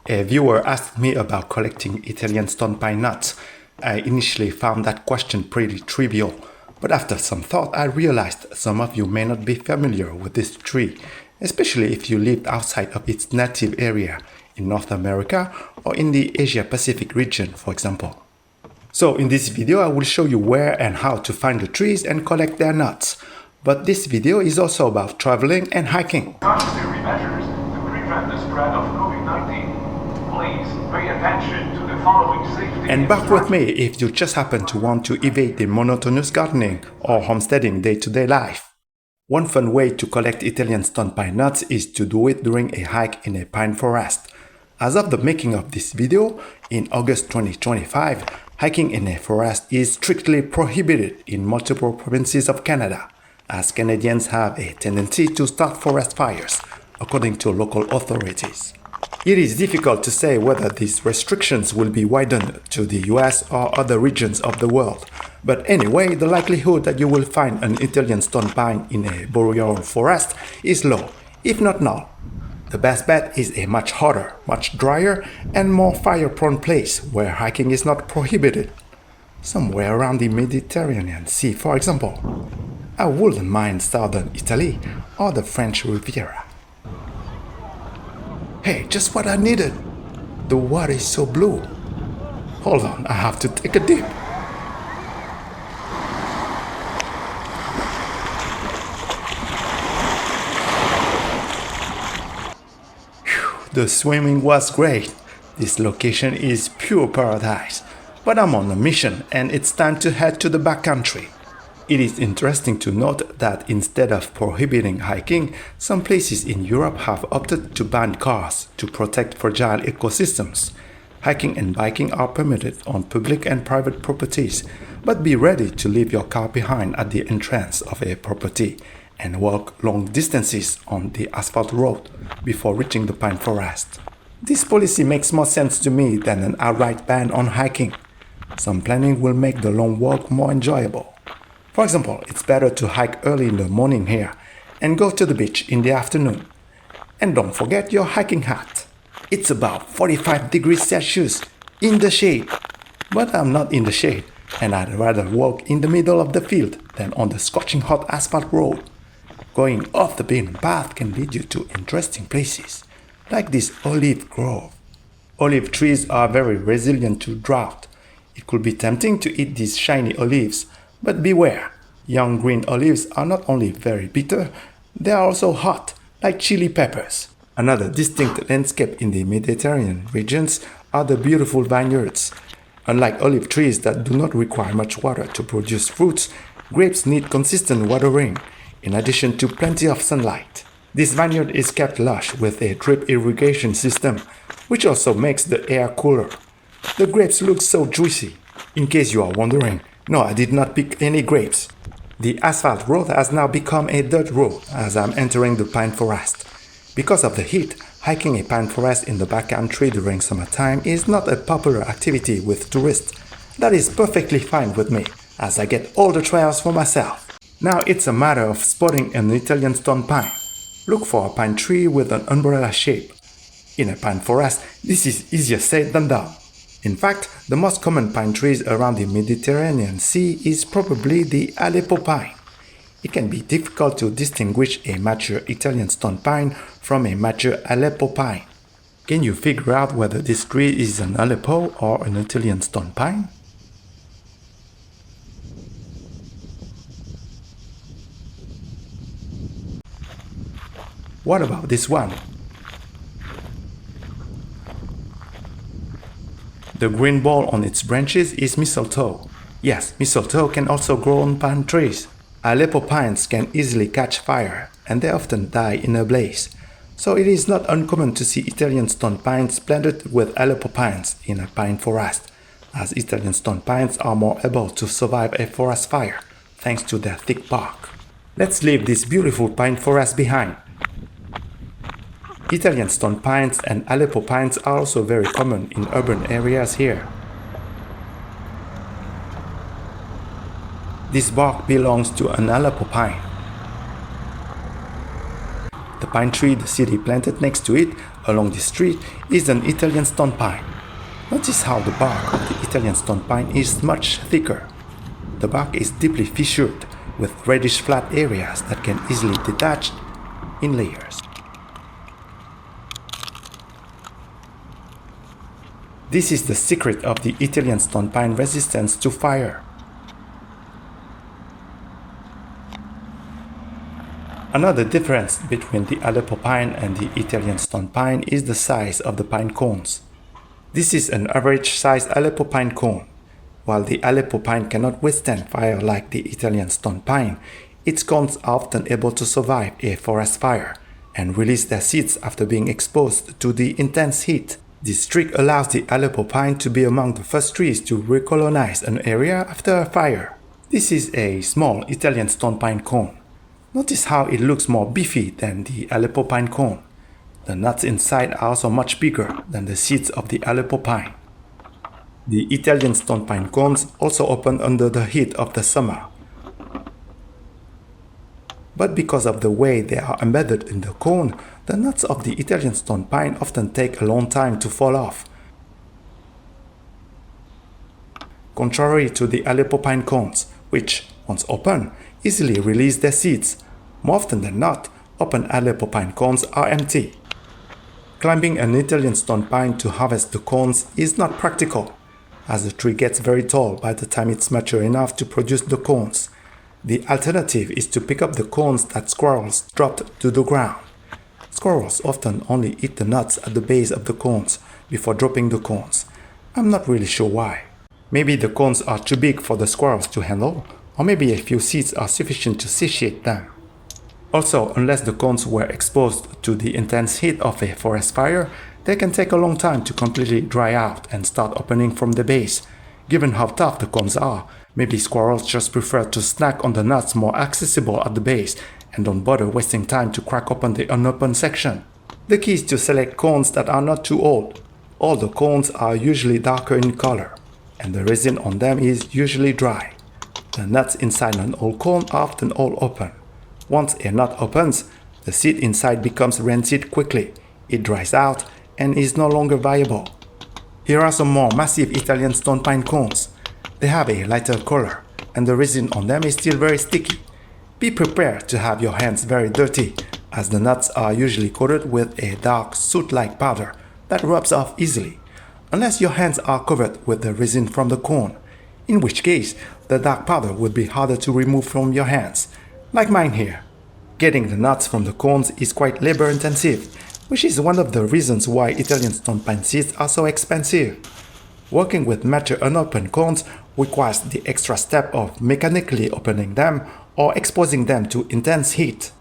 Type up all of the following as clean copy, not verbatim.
A viewer asked me about collecting Italian stone pine nuts. I initially found that question pretty trivial, but after some thought I realized some of you may not be familiar with this tree, especially if you lived outside of its native area, in North America or in the Asia-Pacific region, for example. So in this video I will show you where and how to find the trees and collect their nuts. But this video is also about traveling and hiking. Necessary measures to prevent the spread of COVID-19. Please pay attention to the following safety Embark with me if you just happen to want to evade the monotonous gardening or homesteading day-to-day life. One fun way to collect Italian stone pine nuts is to do it during a hike in a pine forest. As of the making of this video, in August 2025, hiking in a forest is strictly prohibited in multiple provinces of Canada, as Canadians have a tendency to start forest fires, according to local authorities. It is difficult to say whether these restrictions will be widened to the US or other regions of the world, but anyway, the likelihood that you will find an Italian stone pine in a boreal forest is low, if not null. The best bet is a much hotter, much drier, and more fire-prone place where hiking is not prohibited. Somewhere around the Mediterranean Sea, for example. I wouldn't mind southern Italy or the French Riviera. Hey, just what I needed! The water is so blue. Hold on, I have to take a dip. The swimming was great. This location is pure paradise. But I'm on a mission and it's time to head to the backcountry. It is interesting to note that instead of prohibiting hiking, some places in Europe have opted to ban cars to protect fragile ecosystems. Hiking and biking are permitted on public and private properties, but be ready to leave your car behind at the entrance of a property and walk long distances on the asphalt road before reaching the pine forest. This policy makes more sense to me than an outright ban on hiking. Some planning will make the long walk more enjoyable. For example, it's better to hike early in the morning here and go to the beach in the afternoon. And don't forget your hiking hat. It's about 45 degrees Celsius in the shade. But I'm not in the shade, and I'd rather walk in the middle of the field than on the scorching hot asphalt road. Going off the beaten path can lead you to interesting places, like this olive grove. Olive trees are very resilient to drought. It could be tempting to eat these shiny olives, but beware, young green olives are not only very bitter, they are also hot, like chili peppers. Another distinct landscape in the Mediterranean regions are the beautiful vineyards. Unlike olive trees that do not require much water to produce fruits, grapes need consistent watering, in addition to plenty of sunlight. This vineyard is kept lush with a drip irrigation system, which also makes the air cooler. The grapes look so juicy. In case you are wondering, no, I did not pick any grapes. The asphalt road has now become a dirt road as I'm entering the pine forest. Because of the heat, hiking a pine forest in the backcountry during summertime is not a popular activity with tourists. That is perfectly fine with me, as I get all the trails for myself. Now it's a matter of spotting an Italian stone pine. Look for a pine tree with an umbrella shape. In a pine forest, this is easier said than done. In fact, the most common pine trees around the Mediterranean Sea is probably the Aleppo pine. It can be difficult to distinguish a mature Italian stone pine from a mature Aleppo pine. Can you figure out whether this tree is an Aleppo or an Italian stone pine? What about this one? The green ball on its branches is mistletoe. Yes, mistletoe can also grow on pine trees. Aleppo pines can easily catch fire, and they often die in a blaze. So it is not uncommon to see Italian stone pines blended with Aleppo pines in a pine forest, as Italian stone pines are more able to survive a forest fire, thanks to their thick bark. Let's leave this beautiful pine forest behind. Italian stone pines and Aleppo pines are also very common in urban areas here. This bark belongs to an Aleppo pine. The pine tree the city planted next to it along the street is an Italian stone pine. Notice how the bark of the Italian stone pine is much thicker. The bark is deeply fissured with reddish flat areas that can easily detach in layers. This is the secret of the Italian stone pine resistance to fire. Another difference between the Aleppo pine and the Italian stone pine is the size of the pine cones. This is an average-sized Aleppo pine cone. While the Aleppo pine cannot withstand fire like the Italian stone pine, its cones are often able to survive a forest fire and release their seeds after being exposed to the intense heat. This trick allows the Aleppo pine to be among the first trees to recolonize an area after a fire. This is a small Italian stone pine cone. Notice how it looks more beefy than the Aleppo pine cone. The nuts inside are also much bigger than the seeds of the Aleppo pine. The Italian stone pine cones also open under the heat of the summer. But because of the way they are embedded in the cone, the nuts of the Italian stone pine often take a long time to fall off. Contrary to the Aleppo pine cones, which, once open, easily release their seeds. More often than not, open Aleppo pine cones are empty. Climbing an Italian stone pine to harvest the cones is not practical, as the tree gets very tall by the time it's mature enough to produce the cones. The alternative is to pick up the cones that squirrels dropped to the ground. Squirrels often only eat the nuts at the base of the cones before dropping the cones. I'm not really sure why. Maybe the cones are too big for the squirrels to handle, or maybe a few seeds are sufficient to satiate them. Also, unless the cones were exposed to the intense heat of a forest fire, they can take a long time to completely dry out and start opening from the base. Given how tough the cones are, maybe squirrels just prefer to snack on the nuts more accessible at the base and don't bother wasting time to crack open the unopened section. The key is to select cones that are not too old. All the cones are usually darker in color, and the resin on them is usually dry. The nuts inside an old cone are often all open. Once a nut opens, the seed inside becomes rancid quickly. It dries out and is no longer viable. Here are some more massive Italian stone pine cones. They have a lighter color, and the resin on them is still very sticky. Be prepared to have your hands very dirty, as the nuts are usually coated with a dark soot-like powder that rubs off easily, unless your hands are covered with the resin from the cone, in which case the dark powder would be harder to remove from your hands, like mine here. Getting the nuts from the cones is quite labor-intensive, which is one of the reasons why Italian stone pine seeds are so expensive. Working with mature unopened cones requires the extra step of mechanically opening them or exposing them to intense heat.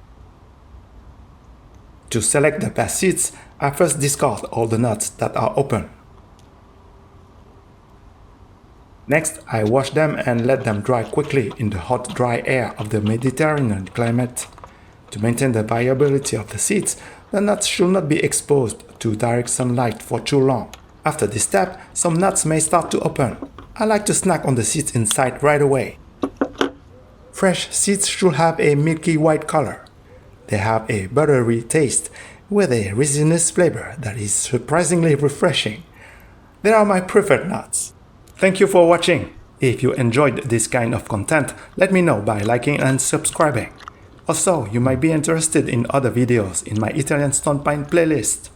To select the best seeds, I first discard all the nuts that are open. Next, I wash them and let them dry quickly in the hot, dry air of the Mediterranean climate. To maintain the viability of the seeds, the nuts should not be exposed to direct sunlight for too long. After this step, some nuts may start to open. I like to snack on the seeds inside right away. Fresh seeds should have a milky white color. They have a buttery taste with a resinous flavor that is surprisingly refreshing. They are my preferred nuts. Thank you for watching. If you enjoyed this kind of content, let me know by liking and subscribing. Also, you might be interested in other videos in my Italian stone pine playlist.